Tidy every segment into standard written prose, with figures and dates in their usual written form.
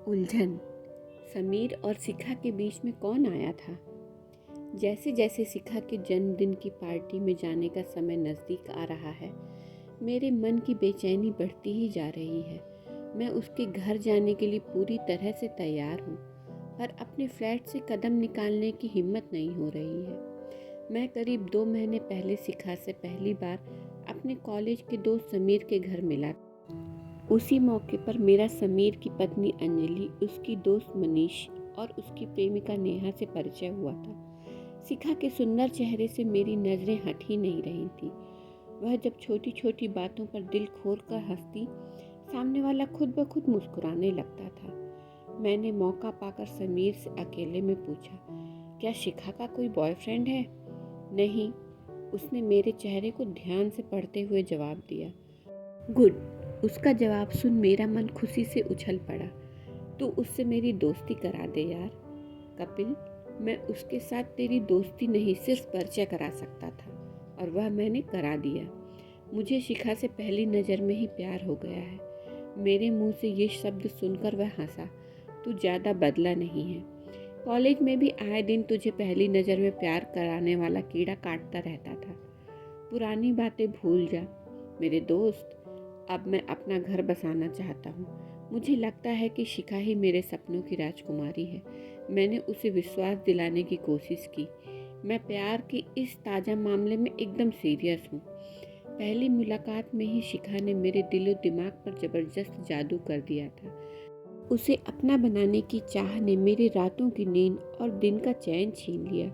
उलझन। समीर और शिखा के बीच में कौन आया था? जैसे जैसे शिखा के जन्मदिन की पार्टी में जाने का समय नज़दीक आ रहा है, मेरे मन की बेचैनी बढ़ती ही जा रही है। मैं उसके घर जाने के लिए पूरी तरह से तैयार हूँ, पर अपने फ्लैट से कदम निकालने की हिम्मत नहीं हो रही है। मैं करीब 2 महीने पहले शिखा से पहली बार अपने कॉलेज के दोस्त समीर के घर मिला। उसी मौके पर मेरा समीर की पत्नी अंजलि, उसकी दोस्त मनीष और उसकी प्रेमिका नेहा से परिचय हुआ था। शिखा के सुंदर चेहरे से मेरी नज़रें हट ही नहीं रही थी। वह जब छोटी छोटी बातों पर दिल खोल कर हंसती, सामने वाला खुद ब खुद मुस्कुराने लगता था। मैंने मौका पाकर समीर से अकेले में पूछा, क्या शिखा का कोई बॉयफ्रेंड है? नहीं, उसने मेरे चेहरे को ध्यान से पढ़ते हुए जवाब दिया। गुड। उसका जवाब सुन मेरा मन खुशी से उछल पड़ा। तू उससे मेरी दोस्ती करा दे यार। कपिल, मैं उसके साथ तेरी दोस्ती नहीं, सिर्फ परिचय करा सकता था, और वह मैंने करा दिया। मुझे शिखा से पहली नज़र में ही प्यार हो गया है। मेरे मुंह से ये शब्द सुनकर वह हंसा। तू ज़्यादा बदला नहीं है। कॉलेज में भी आए दिन तुझे पहली नज़र में प्यार कराने वाला कीड़ा काटता रहता था। पुरानी बातें भूल जा मेरे दोस्त। अब मैं अपना घर बसाना चाहता हूँ। मुझे लगता है कि शिखा ही मेरे सपनों की राजकुमारी है। मैंने उसे विश्वास दिलाने की कोशिश की। मैं प्यार के इस ताज़ा मामले में एकदम सीरियस हूँ। पहली मुलाकात में ही शिखा ने मेरे दिलो दिमाग पर ज़बरदस्त जादू कर दिया था। उसे अपना बनाने की चाह ने मेरी रातों की नींद और दिन का चैन छीन लिया।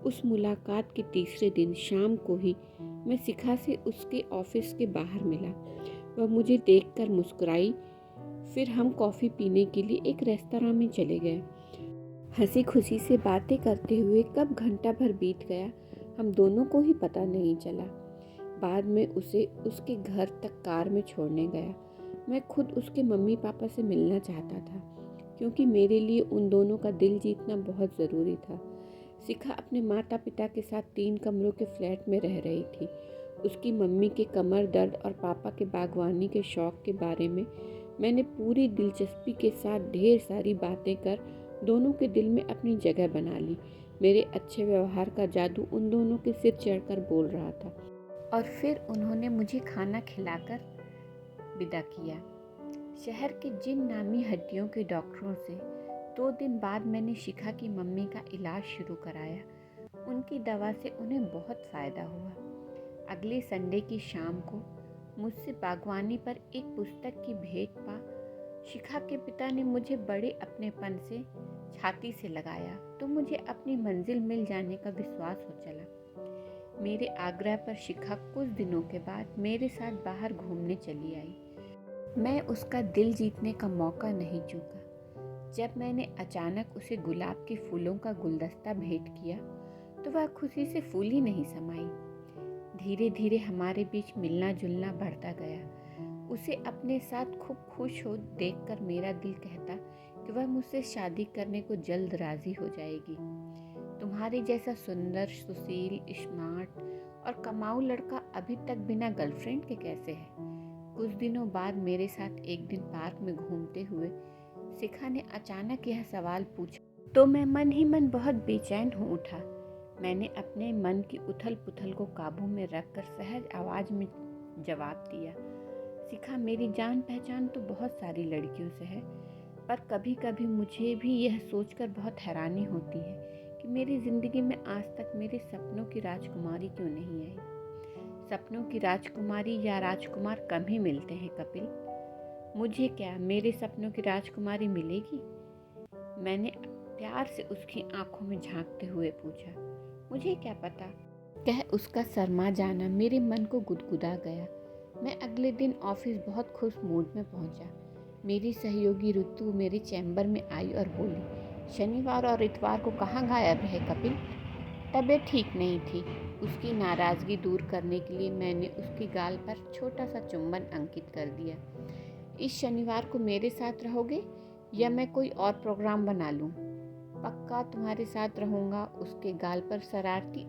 उस मुलाकात के तीसरे दिन शाम को ही मैं शिखा से उसके ऑफिस के बाहर मिला। वह मुझे देखकर मुस्कुराई। फिर हम कॉफ़ी पीने के लिए एक रेस्तरां में चले गए। हंसी खुशी से बातें करते हुए कब घंटा भर बीत गया, हम दोनों को ही पता नहीं चला। बाद में उसे उसके घर तक कार में छोड़ने गया। मैं खुद उसके मम्मी पापा से मिलना चाहता था, क्योंकि मेरे लिए उन दोनों का दिल जीतना बहुत ज़रूरी था। शिखा अपने माता पिता के साथ 3 कमरों के फ्लैट में रह रही थी। उसकी मम्मी के कमर दर्द और पापा के बागवानी के शौक़ के बारे में मैंने पूरी दिलचस्पी के साथ ढेर सारी बातें कर दोनों के दिल में अपनी जगह बना ली। मेरे अच्छे व्यवहार का जादू उन दोनों के सिर चढ़कर बोल रहा था। और फिर उन्होंने मुझे खाना खिलाकर विदा किया। शहर के जिन नामी हड्डियों के डॉक्टरों से 2 दिन बाद मैंने शिखा की मम्मी का इलाज शुरू कराया। उनकी दवा से उन्हें बहुत फ़ायदा हुआ। अगले संडे की शाम को मुझसे बागवानी पर एक पुस्तक की भेंट पा शिखा के पिता ने मुझे बड़े अपनेपन से छाती से लगाया तो मुझे अपनी मंजिल मिल जाने का विश्वास हो चला। मेरे आग्रह पर शिखा कुछ दिनों के बाद मेरे साथ बाहर घूमने चली आई। मैं उसका दिल जीतने का मौका नहीं चूका। जब मैंने अचानक उसे गुलाब के फूलों का गुलदस्ता भेंट किया तो वह खुशी से फूली नहीं समाई। धीरे धीरे हमारे बीच मिलना जुलना बढ़ता गया। उसे अपने साथ खूब खुश हो देखकर मेरा दिल कहता कि वह मुझसे शादी करने को जल्द राज़ी हो जाएगी। तुम्हारे जैसा सुंदर, सुशील, स्मार्ट और कमाऊ लड़का अभी तक बिना गर्लफ्रेंड के कैसे है? कुछ दिनों बाद मेरे साथ एक दिन पार्क में घूमते हुए शिखा ने अचानक यह सवाल पूछा तो मैं मन ही मन बहुत बेचैन हो उठा। मैंने अपने मन की उथल पुथल को काबू में रखकर सहज आवाज़ में जवाब दिया, शिखा, मेरी जान पहचान तो बहुत सारी लड़कियों से है, पर कभी कभी मुझे भी यह सोचकर बहुत हैरानी होती है कि मेरी ज़िंदगी में आज तक मेरे सपनों की राजकुमारी क्यों नहीं आई। सपनों की राजकुमारी या राजकुमार कम ही मिलते हैं कपिल। मुझे क्या मेरे सपनों की राजकुमारी मिलेगी? मैंने प्यार से उसकी आंखों में झांकते हुए पूछा। मुझे क्या पता, कह उसका शर्मा जाना मेरे मन को गुदगुदा गया। मैं अगले दिन ऑफिस बहुत खुश मूड में पहुंचा। मेरी सहयोगी ऋतु मेरे चैम्बर में आई और बोली, शनिवार और इतवार को कहाँ गायब रहे कपिल? तबीयत ठीक नहीं थी। उसकी नाराज़गी दूर करने के लिए मैंने उसके गाल पर छोटा सा चुंबन अंकित कर दिया। इस शनिवार को मेरे साथ रहोगे या मैं कोई और प्रोग्राम बना लूं? पक्का तुम्हारे साथ रहूँगा। उसके गाल पर शरारती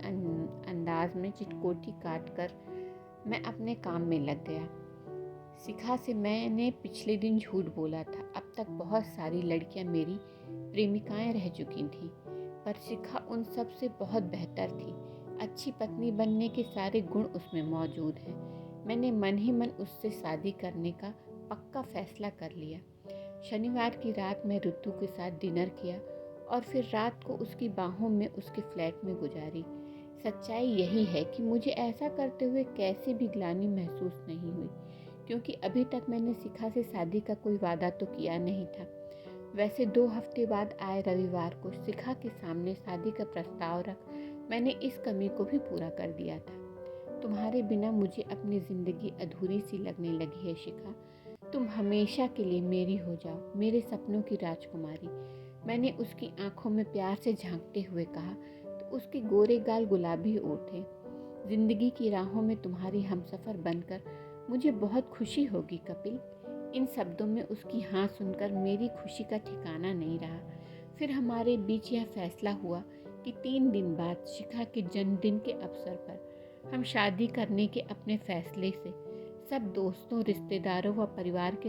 अंदाज में चिटकोटी काट कर मैं अपने काम में लग गया। शिखा से मैंने पिछले दिन झूठ बोला था। अब तक बहुत सारी लड़कियां मेरी प्रेमिकाएं रह चुकी थीं, पर शिखा उन सब से बहुत बेहतर थी। अच्छी पत्नी बनने के सारे गुण उसमें मौजूद हैं। मैंने मन ही मन उससे शादी करने का पक्का फैसला कर लिया। शनिवार की रात मैं ऋतु के साथ डिनर किया और फिर रात को उसकी बाहों में उसके फ्लैट में गुजारी। सच्चाई यही है कि मुझे ऐसा करते हुए कैसी भी ग्लानि महसूस नहीं हुई, क्योंकि अभी तक मैंने शिखा से शादी का कोई वादा तो किया नहीं था। वैसे 2 हफ्ते बाद आए रविवार को शिखा के सामने शादी का प्रस्ताव रख मैंने इस कमी को भी पूरा कर दिया था। तुम्हारे बिना मुझे अपनी ज़िंदगी अधूरी सी लगने लगी है शिखा। तुम हमेशा के लिए मेरी हो जाओ, मेरे सपनों की राजकुमारी। मैंने उसकी आंखों में प्यार से झांकते हुए कहा तो उसके गोरे गाल गुलाबी उठे। जिंदगी की राहों में तुम्हारी हमसफ़र बनकर मुझे बहुत खुशी होगी कपिल। इन शब्दों में उसकी हाँ सुनकर मेरी खुशी का ठिकाना नहीं रहा। फिर हमारे बीच यह फैसला हुआ कि 3 दिन बाद शिखा के जन्मदिन के अवसर पर हम शादी करने के अपने फैसले से सब दोस्तों, रिश्तेदारों व परिवार के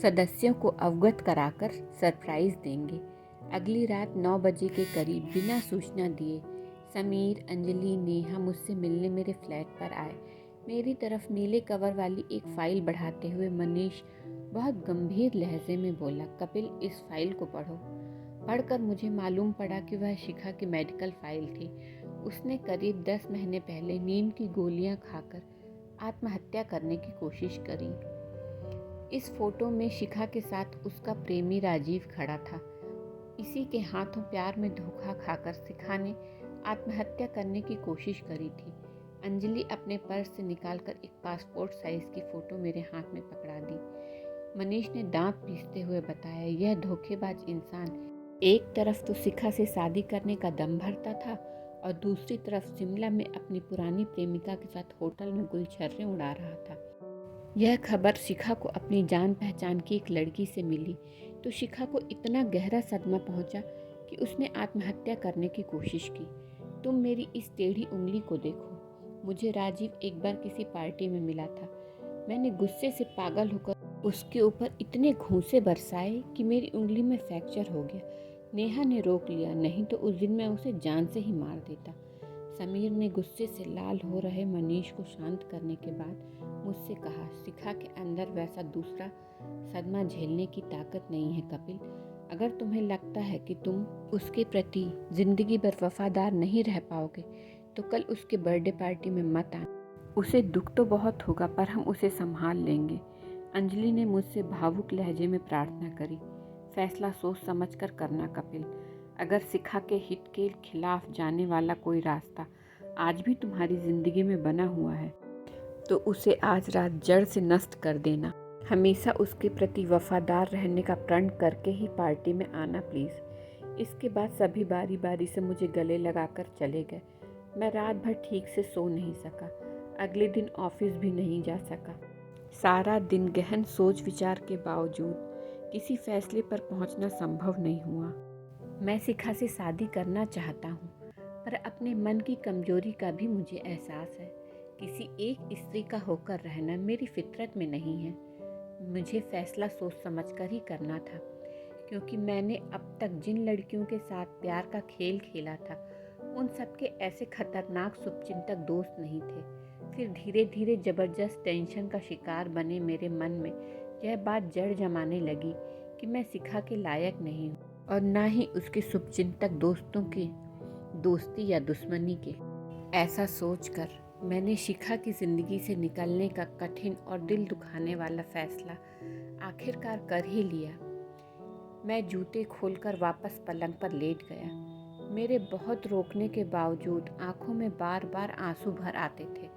सदस्यों को अवगत कराकर सरप्राइज देंगे। अगली रात 9 बजे के करीब बिना सूचना दिए समीर, अंजलि, नेहा मुझसे मिलने मेरे फ्लैट पर आए। मेरी तरफ नीले कवर वाली एक फ़ाइल बढ़ाते हुए मनीष बहुत गंभीर लहजे में बोला, कपिल इस फाइल को पढ़ो। पढ़कर मुझे मालूम पड़ा कि वह शिखा की मेडिकल फाइल थी। उसने करीब 10 महीने पहले नींद की गोलियां खाकर आत्महत्या करने की कोशिश करी। इस फोटो में शिखा के साथ उसका प्रेमी राजीव खड़ा था। इसी के हाथों प्यार में धोखा खाकर शिखा ने आत्महत्या करने की कोशिश करी थी। अंजलि अपने पर्स से निकालकर एक पासपोर्ट साइज की फ़ोटो मेरे हाथ में पकड़ा दी। मनीष ने दांत पीसते हुए बताया, यह धोखेबाज इंसान एक तरफ तो शिखा से शादी करने का दम भरता था और दूसरी तरफ शिमला में अपनी पुरानी प्रेमिका के साथ होटल में गुलछर्रे उड़ा रहा था। यह खबर शिखा को अपनी जान पहचान की एक लड़की से मिली तो शिखा को इतना गहरा सदमा पहुंचा कि उसने आत्महत्या करने की कोशिश की। तुम मेरी इस टेढ़ी उंगली को देखो। मुझे राजीव एक बार किसी पार्टी में मिला था। मैंने गुस्से से पागल होकर उसके ऊपर इतने घूंसे बरसाए कि मेरी उंगली में फ्रैक्चर हो गया। नेहा ने रोक लिया, नहीं तो उस दिन मैं उसे जान से ही मार देता। समीर ने गुस्से से लाल हो रहे मनीष को शांत करने के बाद मुझसे कहा, शिखा के अंदर वैसा दूसरा सदमा झेलने की ताकत नहीं है कपिल। अगर तुम्हें लगता है कि तुम उसके प्रति जिंदगी भर वफादार नहीं रह पाओगे तो कल उसके बर्थडे पार्टी में मत आना। उसे दुख तो बहुत होगा पर हम उसे संभाल लेंगे। अंजलि ने मुझसे भावुक लहजे में प्रार्थना करी, फैसला सोच समझ कर करना कपिल। अगर शिखा के हित के खिलाफ जाने वाला कोई रास्ता आज भी तुम्हारी जिंदगी में बना हुआ है तो उसे आज रात जड़ से नष्ट कर देना। हमेशा उसके प्रति वफादार रहने का प्रण करके ही पार्टी में आना प्लीज़। इसके बाद सभी बारी बारी से मुझे गले लगाकर चले गए। मैं रात भर ठीक से सो नहीं सका। अगले दिन ऑफिस भी नहीं जा सका। सारा दिन गहन सोच विचार के बावजूद किसी फैसले पर पहुंचना संभव नहीं हुआ। मैं शिखा से शादी करना चाहता हूँ, पर अपने मन की कमजोरी का भी मुझे एहसास है। किसी एक स्त्री का होकर रहना मेरी फितरत में नहीं है। मुझे फैसला सोच समझकर ही करना था, क्योंकि मैंने अब तक जिन लड़कियों के साथ प्यार का खेल खेला था उन सबके ऐसे खतरनाक शुभचिंतक दोस्त नहीं थे। फिर धीरे धीरे जबरदस्त टेंशन का शिकार बने मेरे मन में यह बात जड़ जमाने लगी कि मैं शिखा के लायक नहीं हूँ और ना ही उसके शुभचिंतक दोस्तों की दोस्ती या दुश्मनी के। ऐसा सोचकर मैंने शिखा की ज़िंदगी से निकलने का कठिन और दिल दुखाने वाला फैसला आखिरकार कर ही लिया। मैं जूते खोलकर वापस पलंग पर लेट गया। मेरे बहुत रोकने के बावजूद आंखों में बार बार आंसू भर आते थे।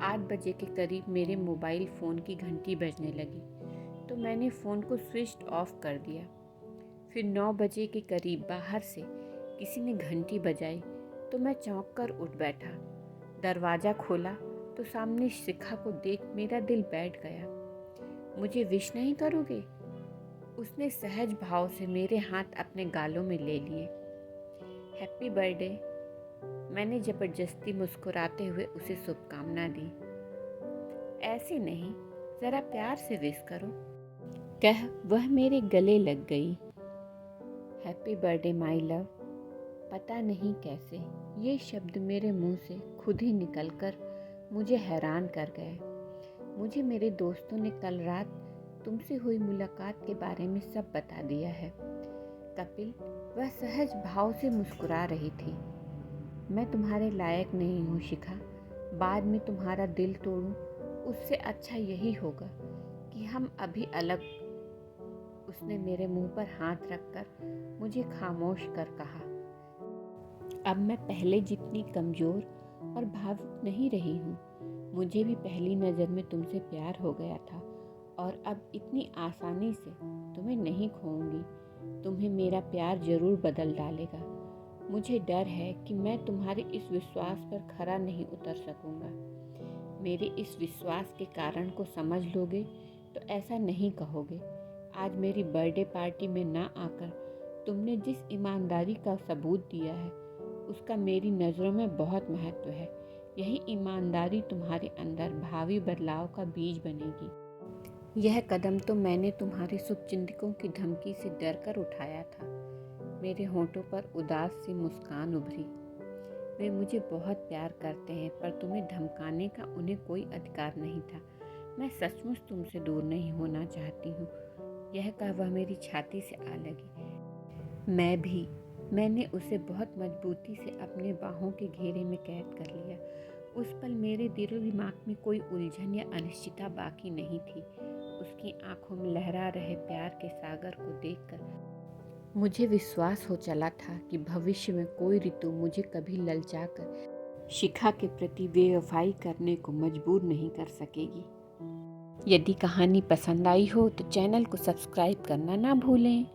8 बजे के करीब मेरे मोबाइल फ़ोन की घंटी बजने लगी तो मैंने फ़ोन को स्विच ऑफ कर दिया। फिर 9 बजे के करीब बाहर से किसी ने घंटी बजाई तो मैं चौंक कर उठ बैठा। दरवाज़ा खोला तो सामने शिखा को देख मेरा दिल बैठ गया। मुझे विश नहीं करोगे? उसने सहज भाव से मेरे हाथ अपने गालों में ले लिए। हैप्पी बर्थडे, मैंने ज़बरदस्ती मुस्कुराते हुए उसे शुभकामना दी। ऐसे नहीं, ज़रा प्यार से विश करो। कह वह मेरे गले लग गई। Happy birthday my love. पता नहीं कैसे ये शब्द मेरे मुंह से खुद ही निकलकर मुझे हैरान कर गए। मुझे मेरे दोस्तों ने कल रात तुमसे हुई मुलाकात के बारे में सब बता दिया है। कपिल, वह सहज भाव से मुस्कुरा रही थी। मैं तुम्हारे लायक नहीं हूँ शिखा। बाद में तुम्हारा दिल तोड़ूं, उससे अच्छा यही होगा कि हम अभी अलग। उसने मेरे मुंह पर हाथ रखकर मुझे खामोश कर कहा। अब मैं पहले जितनी कमज़ोर और भावुक नहीं रही हूँ। मुझे भी पहली नज़र में तुमसे प्यार हो गया था और अब इतनी आसानी से तुम्हें नहीं खोऊंगी। तुम्हें मेरा प्यार ज़रूर बदल डालेगा। मुझे डर है कि मैं तुम्हारे इस विश्वास पर खरा नहीं उतर सकूंगा। मेरे इस विश्वास के कारण को समझ लोगे तो ऐसा नहीं कहोगे। आज मेरी बर्थडे पार्टी में ना आकर तुमने जिस ईमानदारी का सबूत दिया है उसका मेरी नज़रों में बहुत महत्व है। यही ईमानदारी तुम्हारे अंदर भावी बदलाव का बीज बनेगी। यह कदम तो मैंने तुम्हारे शुभचिंतकों की धमकी से डरकर उठाया था। मेरे होंठों पर उदास सी मुस्कान उभरी। वे मुझे बहुत प्यार करते हैं, पर तुम्हें धमकाने का उन्हें कोई अधिकार नहीं था। मैं सचमुच तुमसे दूर नहीं होना चाहती हूँ। यह कह वह मेरी छाती से आ लगी। मैं भी। मैंने उसे बहुत मजबूती से अपने बाहों के घेरे में कैद कर लिया। उस पल मेरे दिलो दिमाग में कोई उलझन या अनिश्चितता बाकी नहीं थी। उसकी आंखों में लहरा रहे प्यार के सागर को देखकर मुझे विश्वास हो चला था कि भविष्य में कोई ऋतु मुझे कभी ललचाकर शिखा के प्रति बेवफाई करने को मजबूर नहीं कर सकेगी। यदि कहानी पसंद आई हो तो चैनल को सब्सक्राइब करना ना भूलें।